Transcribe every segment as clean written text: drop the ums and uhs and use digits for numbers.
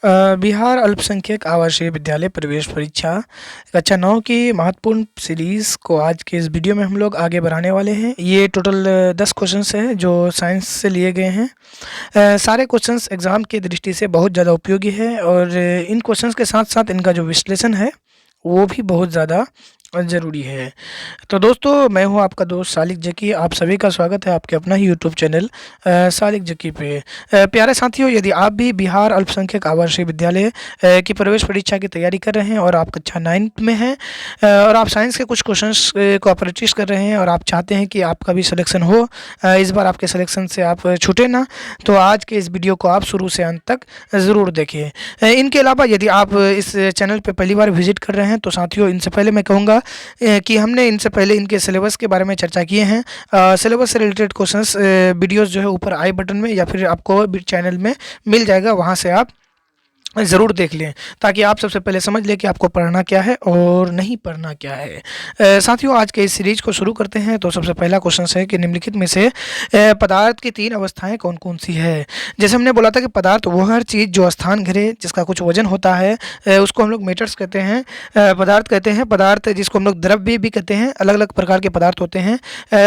बिहार अल्पसंख्यक आवासीय विद्यालय प्रवेश परीक्षा कक्षा 9 की महत्वपूर्ण सीरीज़ को आज के इस वीडियो में हम लोग आगे बढ़ाने वाले हैं। ये टोटल 10 क्वेश्चंस हैं जो साइंस से लिए गए हैं। सारे क्वेश्चंस एग्ज़ाम की दृष्टि से बहुत ज़्यादा उपयोगी है और इन क्वेश्चंस के साथ साथ इनका जो विश्लेषण है वो भी बहुत ज़्यादा ज़रूरी है। तो दोस्तों, मैं हूं आपका दोस्त सालिक जकी। आप सभी का स्वागत है आपके अपना ही यूट्यूब चैनल सालिक जकी पे। प्यारे साथियों, यदि आप भी बिहार अल्पसंख्यक आवासीय विद्यालय की प्रवेश परीक्षा की तैयारी कर रहे हैं और आप कक्षा 9 में हैं और आप साइंस के कुछ क्वेश्चंस को आप प्रैक्टिस कर रहे हैं और आप चाहते हैं कि आपका भी सिलेक्शन हो, इस बार आपके सिलेक्शन से आप छूटे ना, तो आज के इस वीडियो को आप शुरू से अंत तक ज़रूर देखिए। इनके अलावा यदि आप इस चैनल पे पहली बार विजिट कर रहे हैं तो साथियों, इनसे पहले मैं कहूँगा कि हमने इनसे पहले इनके सिलेबस के बारे में चर्चा किए हैं। सिलेबस से रिलेटेड क्वेश्चंस वीडियोस जो है ऊपर आई बटन में या फिर आपको चैनल में मिल जाएगा, वहाँ से आप ज़रूर देख लें ताकि आप सबसे पहले समझ लें कि आपको पढ़ना क्या है और नहीं पढ़ना क्या है। साथियों, आज के इस सीरीज को शुरू करते हैं। तो सबसे पहला क्वेश्चन है कि निम्नलिखित में से पदार्थ की 3 अवस्थाएं कौन कौन सी है। जैसे हमने बोला था कि पदार्थ वो हर चीज़ जो स्थान घेरे, जिसका कुछ वजन होता है, उसको हम लोग मेटर्स कहते हैं, पदार्थ कहते हैं। पदार्थ जिसको हम लोग द्रव्य भी कहते हैं। अलग अलग प्रकार के पदार्थ होते हैं।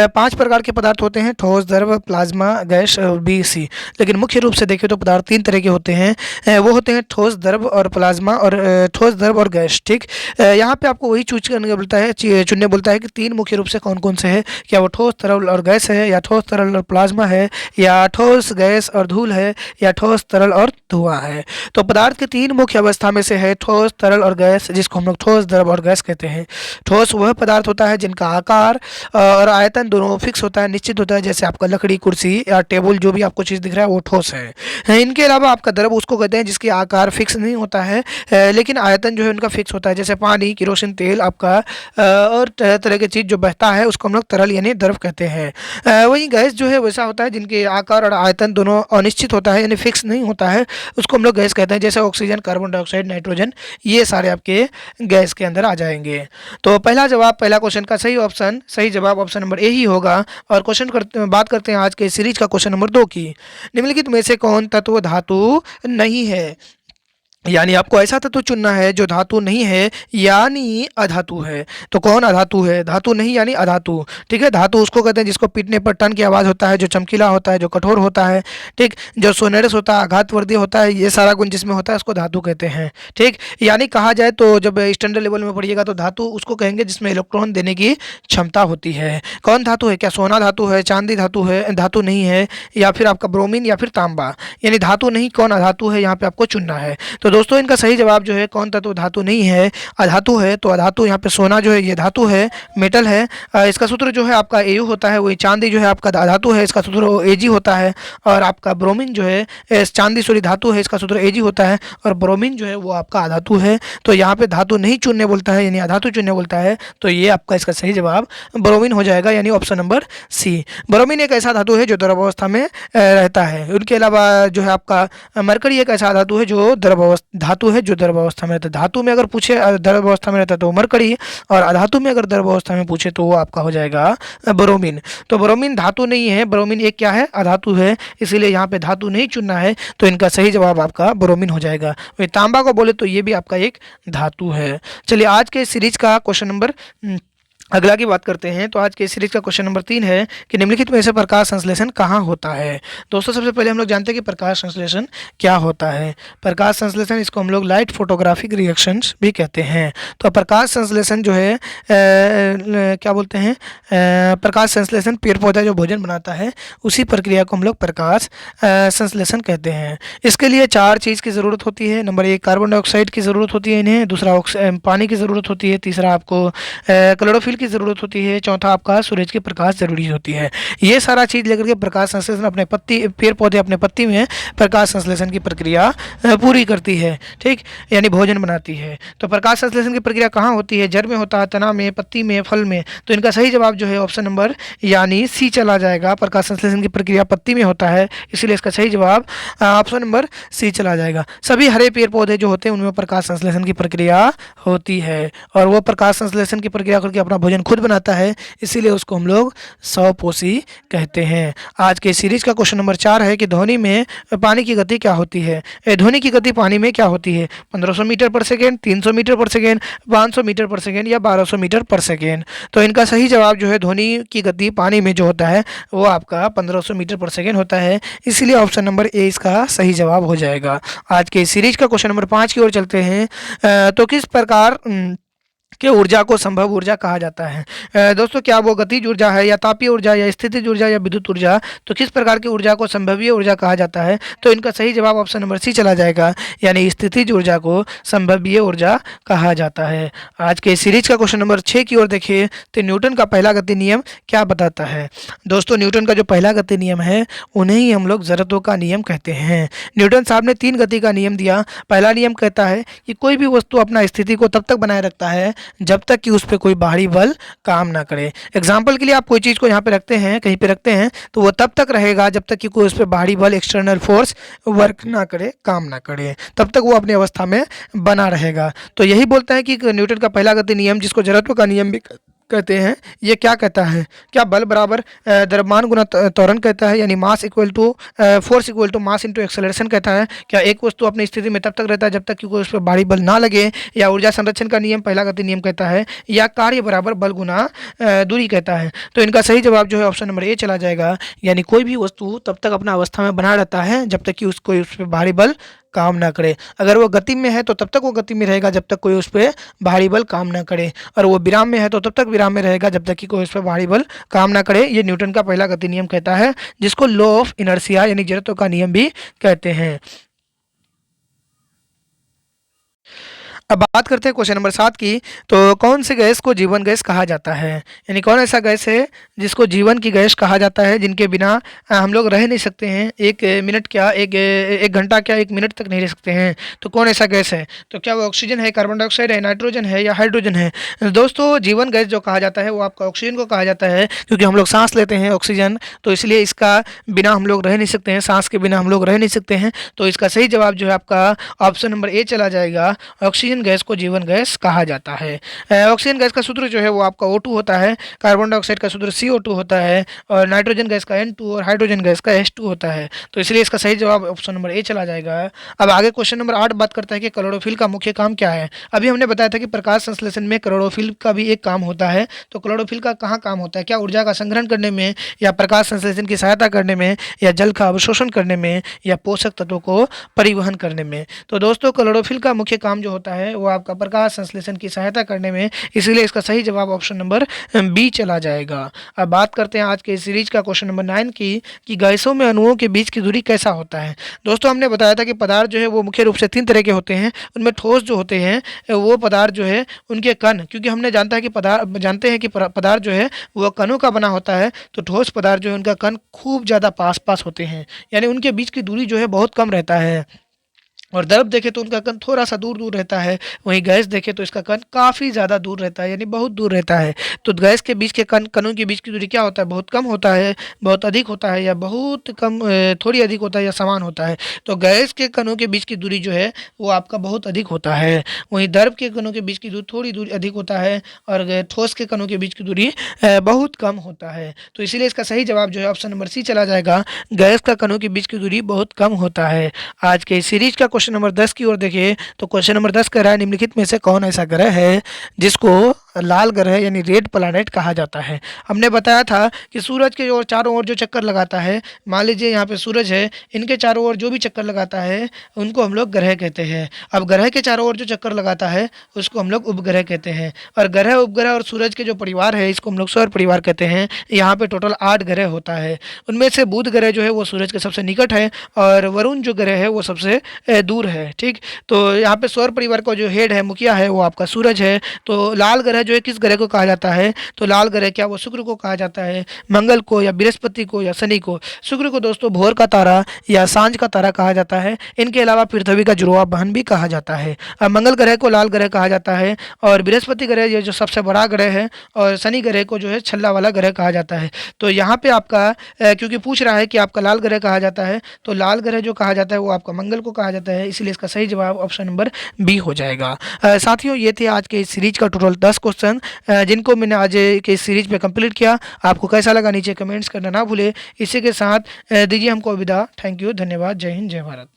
5 प्रकार के पदार्थ होते हैं: ठोस, द्रव, प्लाज्मा, गैस और BC। लेकिन मुख्य रूप से देखें तो पदार्थ 3 तरह के होते हैं। वो होते हैं ठोस, द्रव और प्लाज्मा, और ठोस, द्रव और गैस। ठीक, यहाँ पे आपको वही चूज करने बोलता है, चुनने बोलता है कि 3 मुख्य रूप से कौन कौन से है। क्या वो ठोस, तरल और गैस है, या ठोस, तरल और प्लाज्मा है, या ठोस, गैस और धूल है, या ठोस, तरल और धुआं है। तो पदार्थ की 3 मुख्य अवस्था में से है ठोस, तरल और गैस, जिसको हम लोग ठोस, द्रव और गैस कहते हैं। ठोस वह पदार्थ होता है जिनका आकार और आयतन दोनों फिक्स होता है, निश्चित होता है। जैसे आपका लकड़ी, कुर्सी या टेबल, जो भी आपको चीज़ दिख रहा है वो ठोस है। इनके अलावा आपका द्रव उसको कहते हैं जिसके आकार फिक्स नहीं होता है, लेकिन आयतन जो है उनका फिक्स होता है। जैसे पानी, केरोसिन तेल आपका और तरह तरह की चीज़ जो बहता है उसको हम लोग तरल यानी द्रव कहते हैं। वहीं गैस जो है वैसा होता है जिनके आकार और आयतन दोनों अनिश्चित होता है यानी फिक्स नहीं होता है, उसको हम लोग गैस कहते हैं। जैसे ऑक्सीजन, कार्बन डाइऑक्साइड, नाइट्रोजन, ये सारे आपके गैस के अंदर आ जाएंगे। तो पहला क्वेश्चन का सही जवाब ऑप्शन नंबर ए ही होगा। और बात करते हैं आज के सीरीज का क्वेश्चन नंबर 2 की। निम्नलिखित में से कौन तत्व धातु नहीं है। यानी आपको ऐसा तत्व चुनना है जो धातु नहीं है यानी अधातु है। तो कौन अधातु है? धातु नहीं यानी अधातु। ठीक है, धातु उसको कहते हैं जिसको पीटने पर टन की आवाज़ होता है, जो चमकीला होता है, जो कठोर होता है, ठीक, जो सोनेरस होता है, आघातवर्दी होता है, ये सारा गुण जिसमें होता है उसको धातु कहते हैं। ठीक, यानी कहा जाए तो जब स्टैंडर्ड लेवल में पढ़िएगा तो धातु उसको कहेंगे जिसमें इलेक्ट्रॉन देने की क्षमता होती है। कौन धातु है? क्या सोना धातु है, चांदी धातु है, धातु नहीं है, या फिर आपका ब्रोमीन या फिर तांबा। यानी धातु नहीं, कौन अधातु है, यहाँ पे आपको चुनना है। तो दोस्तों, इनका सही जवाब जो है कौन तत्व धातु नहीं है, अधातु है। तो अधातु यहाँ पे सोना जो है ये धातु है, मेटल है। इसका सूत्र जो है आपका AU होता है। वही चांदी जो है आपका अधातु है, इसका सूत्र AG होता है। और आपका ब्रोमीन जो है, चांदी सॉरी धातु है, इसका सूत्र AG होता है। और ब्रोमीन जो है वो आपका अधातु है। तो यहाँ पे धातु नहीं चुनने बोलता है यानी अधातु चुनने बोलता है, तो ये आपका इसका सही जवाब ब्रोमीन हो जाएगा, यानी ऑप्शन नंबर C। ब्रोमीन एक ऐसा धातु है जो द्रव अवस्था में रहता है। उनके अलावा जो है आपका मरकरी एक ऐसा धातु है जो धातु है जो द्रव अवस्था में रहता है। धातु में अगर पूछे द्रव अवस्था में रहता है तो मरकरी, और अधातु में अगर द्रव अवस्था में पूछे तो वो आपका हो जाएगा ब्रोमीन। तो ब्रोमीन धातु नहीं है, ब्रोमीन एक क्या है? अधातु है। इसीलिए यहाँ पे धातु नहीं चुनना है, तो इनका सही जवाब आपका ब्रोमीन हो जाएगा। वही तांबा को बोले तो ये भी आपका एक धातु है। चलिए आज के सीरीज का क्वेश्चन नंबर अगला की बात करते हैं। तो आज के सीरीज का क्वेश्चन नंबर 3 है कि निम्नलिखित में से प्रकाश संश्लेषण कहाँ होता है। दोस्तों, सबसे पहले हम लोग जानते हैं कि प्रकाश संश्लेषण क्या होता है। प्रकाश संश्लेषण, इसको हम लोग लाइट फोटोग्राफिक रिएक्शंस भी कहते हैं। तो प्रकाश संश्लेषण जो है क्या बोलते हैं, प्रकाश संश्लेषण पेड़ पौधा जो भोजन बनाता है उसी प्रक्रिया को हम लोग प्रकाश संश्लेषण कहते हैं। इसके लिए 4 चीज़ की ज़रूरत होती है। नंबर 1 कार्बन डाइऑक्साइड की ज़रूरत होती है इन्हें, दूसरा पानी की ज़रूरत होती है, तीसरा आपको क्लोरोफिल की ज़रूरत होती है, चौथा आपका सूरज की प्रकाश जरूरी होती है। ये सारा चीज़ लेकर के प्रकाश संश्लेषण अपने पेड़ पौधे अपने पत्ती में प्रकाश संश्लेषण की प्रक्रिया पूरी करती है। ठीक, यानी भोजन बनाती है। तो प्रकाश संश्लेषण की प्रक्रिया कहाँ होती है? जड़ में होता है, तना में, पत्ती में, फल में। तो इनका सही जवाब जो है ऑप्शन नंबर यानी C चला जाएगा। प्रकाश संश्लेषण की प्रक्रिया पत्ती में होता है, इसीलिए इसका सही जवाब ऑप्शन नंबर C चला जाएगा। सभी हरे पेड़ पौधे जो होते हैं उनमें प्रकाश संश्लेषण की प्रक्रिया होती है, और वो प्रकाश संश्लेषण की प्रक्रिया करके अपना भोजन खुद बनाता है, इसीलिए उसको हम लोग स्वपोषी कहते हैं। आज के सीरीज का क्वेश्चन नंबर 4 है कि ध्वनि में पानी की गति क्या होती है। ध्वनि की गति पानी में क्या होती है? 1500 मीटर पर सेकेंड, 300 मीटर पर सेकेंड, 500 मीटर पर सेकेंड या 1200 मीटर पर सेकेंड। तो इनका सही जवाब जो है ध्वनि की गति पानी में जो होता है वो आपका 1500 मीटर पर सेकेंड होता है, इसीलिए ऑप्शन नंबर ए इसका सही जवाब हो जाएगा। आज के सीरीज का क्वेश्चन नंबर 5 की ओर चलते हैं। तो किस प्रकार कि ऊर्जा को संभव ऊर्जा कहा जाता है। दोस्तों, क्या वो गतिज ऊर्जा है या तापीय ऊर्जा या स्थितिज ऊर्जा या विद्युत ऊर्जा? तो किस प्रकार की ऊर्जा को संभवीय ऊर्जा कहा जाता है? तो इनका सही जवाब ऑप्शन नंबर सी चला जाएगा, यानी स्थितिज ऊर्जा को संभवीय ऊर्जा कहा जाता है। आज के सीरीज का क्वेश्चन नंबर 6 की ओर देखिए, तो न्यूटन का पहला गति नियम क्या बताता है? दोस्तों, न्यूटन का जो पहला गति नियम है उन्हें ही हम लोग जड़त्व का नियम कहते हैं। न्यूटन साहब ने 3 गति का नियम दिया। पहला नियम कहता है कि कोई भी वस्तु अपना स्थिति को तब तक बनाए रखता है जब तक कि उस पर कोई बाहरी बल काम ना करे। एग्जाम्पल के लिए आप कोई चीज़ को यहाँ पे रखते हैं, कहीं पे रखते हैं, तो वो तब तक रहेगा जब तक कि कोई उस पर बाहरी बल, एक्सटर्नल फोर्स वर्क ना करे, काम ना करे, तब तक वो अपनी अवस्था में बना रहेगा। तो यही बोलता है कि न्यूटन का पहला गति नियम, जिसको जड़त्व का नियम भी कहते हैं, ये क्या कहता है? क्या बल बराबर द्रव्यमान गुना त्वरण कहता है, यानी mass equal to force equal to mass into acceleration कहता है? क्या एक वस्तु अपनी स्थिति में तब तक रहता है जब तक कि कोई उस पर भारी बल ना लगे, या ऊर्जा संरक्षण का नियम पहला गति नियम कहता है, या कार्य बराबर बल गुना दूरी कहता है? तो इनका सही जवाब जो है ऑप्शन नंबर ए चला जाएगा, यानी कोई भी वस्तु तब तक अपना अवस्था में बना रहता है जब तक कि उसको उस पर भारी बल काम ना करे। अगर वो गति में है तो तब तक वो गति में रहेगा जब तक कोई उस पर भारी बल काम ना करे, और वो विराम में है तो तब तक विराम में रहेगा जब तक कि कोई उस पर भारी बल काम ना करे। ये न्यूटन का पहला गति नियम कहता है, जिसको लॉ ऑफ इनर्शिया यानी जड़त्व का नियम भी कहते हैं। अब बात करते हैं क्वेश्चन नंबर 7 की। तो कौन सी गैस को जीवन गैस कहा जाता है? यानी कौन ऐसा गैस है जिसको जीवन की गैस कहा जाता है, जिनके बिना हम लोग रह नहीं सकते हैं, एक मिनट क्या, एक घंटा क्या, एक मिनट तक नहीं रह सकते हैं? तो कौन ऐसा गैस है? तो क्या वो ऑक्सीजन है, कार्बन डाइऑक्साइड है, नाइट्रोजन है या हाइड्रोजन है? दोस्तों, जीवन गैस जो कहा जाता है वो आपका ऑक्सीजन को कहा जाता है, क्योंकि हम लोग सांस लेते हैं ऑक्सीजन, तो इसलिए इसका बिना हम लोग रह नहीं सकते हैं, सांस के बिना हम लोग रह नहीं सकते हैं। तो इसका सही जवाब जो है आपका ऑप्शन नंबर ए चला जाएगा, ऑक्सीजन गैस को जीवन गैस कहा जाता है। ऑक्सीजन गैस का सूत्र जो है वो आपका O2 होता है, कार्बन डाइऑक्साइड का सूत्र CO2 होता है, और नाइट्रोजन गैस का N2 और हाइड्रोजन गैस का H2 होता है। तो इसलिए इसका सही जवाब ऑप्शन नंबर ए चला जाएगा। अब आगे क्वेश्चन नंबर 8 बात करता है कि क्लोरोफिल का मुख्य काम क्या है। अभी हमने बताया था कि प्रकाश संश्लेषण में क्लोरोफिल का भी एक काम होता है। तो क्लोरोफिल का कहाँ काम होता है? क्या ऊर्जा का संग्रहण करने में, या प्रकाश संश्लेषण की सहायता करने में, या जल का अवशोषण करने में, या पोषक तत्वों को परिवहन करने में? तो दोस्तों, क्लोरोफिल का मुख्य काम जो होता है वो आपका प्रकाश संश्लेषण की सहायता करने में, इसलिए इसका सही जवाब ऑप्शन नंबर बी चला जाएगा। अब बात करते हैं आज के सीरीज का क्वेश्चन नंबर 9 की, कि गैसों में अणुओं के बीच की दूरी कैसा होता है। दोस्तों, हमने बताया था कि पदार्थ जो है वो मुख्य रूप से 3 तरह के होते हैं। उनमें ठोस जो होते हैं वो पदार्थ जो है उनके कण, क्योंकि हमने जानते हैं कि पदार्थ जो है वो कणों का बना होता है, तो ठोस पदार्थ जो है उनका कण खूब ज़्यादा पास पास होते हैं, यानी उनके बीच की दूरी जो है बहुत कम रहता है। और द्रव देखे तो उनका कण थोड़ा सा दूर दूर रहता है, वहीं गैस देखे तो इसका कण काफ़ी ज़्यादा दूर रहता है, यानी बहुत दूर रहता है। तो गैस के बीच के कणों के बीच की दूरी क्या होता है? बहुत कम होता है, बहुत अधिक होता है, या बहुत कम, थोड़ी अधिक होता है, या समान होता है? तो गैस के कणों के बीच की दूरी जो है वो आपका बहुत अधिक होता है, वहीं द्रव के कणों के बीच की दूरी थोड़ी दूरी अधिक होता है, और ठोस के कणों के बीच की दूरी बहुत कम होता है। तो इसीलिए इसका सही जवाब जो है ऑप्शन नंबर सी चला जाएगा, गैस का कणों के बीच की दूरी बहुत कम होता है। आज के सीरीज का क्वेश्चन नंबर 10 की ओर देखिए, तो क्वेश्चन नंबर 10 कह रहा है, निम्नलिखित में से कौन ऐसा ग्रह है जिसको लाल ग्रह यानी रेड प्लैनेट कहा जाता है। हमने बताया था कि सूरज के और चारों ओर जो चक्कर लगाता है, मान लीजिए यहाँ पे सूरज है, इनके चारों ओर जो भी चक्कर लगाता है उनको हम लोग ग्रह कहते हैं। अब ग्रह के चारों ओर जो चक्कर लगाता है उसको हम लोग उपग्रह कहते हैं। और ग्रह, उपग्रह और सूरज के जो परिवार है इसको हम लोग सौर परिवार कहते हैं। यहाँ पे टोटल 8 ग्रह होता है। उनमें से बुध ग्रह जो है वो सूरज के सबसे निकट है, और वरुण जो ग्रह है वो सबसे दूर है। ठीक, तो यहाँ पे सौर परिवार का जो हेड है, मुखिया है, वो आपका सूरज है। तो लाल ग्रह जो है किस ग्रह को कहा जाता है? तो लाल ग्रह क्या वो शुक्र को कहा जाता है, मंगल को, या बृहस्पति को, या शनि को? शुक्र को दोस्तों भोर का तारा या सांझ का तारा कहा जाता है। इनके अलावा पृथ्वी का जुड़वा बहन भी कहा जाता है। मंगल ग्रह को लाल ग्रह कहा जाता है, और बृहस्पति ग्रह ये जो सबसे बड़ा ग्रह है, और शनि ग्रह को जो है छल्ला वाला ग्रह कहा जाता है। तो यहाँ पे आपका क्योंकि पूछ रहा है कि आपका लाल ग्रह कहा जाता है, तो लाल ग्रह जो कहा जाता है वो आपका मंगल को कहा जाता है, इसलिए इसका सही जवाब ऑप्शन नंबर बी हो जाएगा। साथियों, ये थे आज के इस सीरीज का टोटल 10 क्वेश्चन। क्वेश्चन जिनको मैंने आज के इस सीरीज पे कंप्लीट किया। आपको कैसा लगा नीचे कमेंट्स करना ना भूले। इसी के साथ दीजिए हमको विदा। थैंक यू, धन्यवाद, जय हिंद, जय भारत।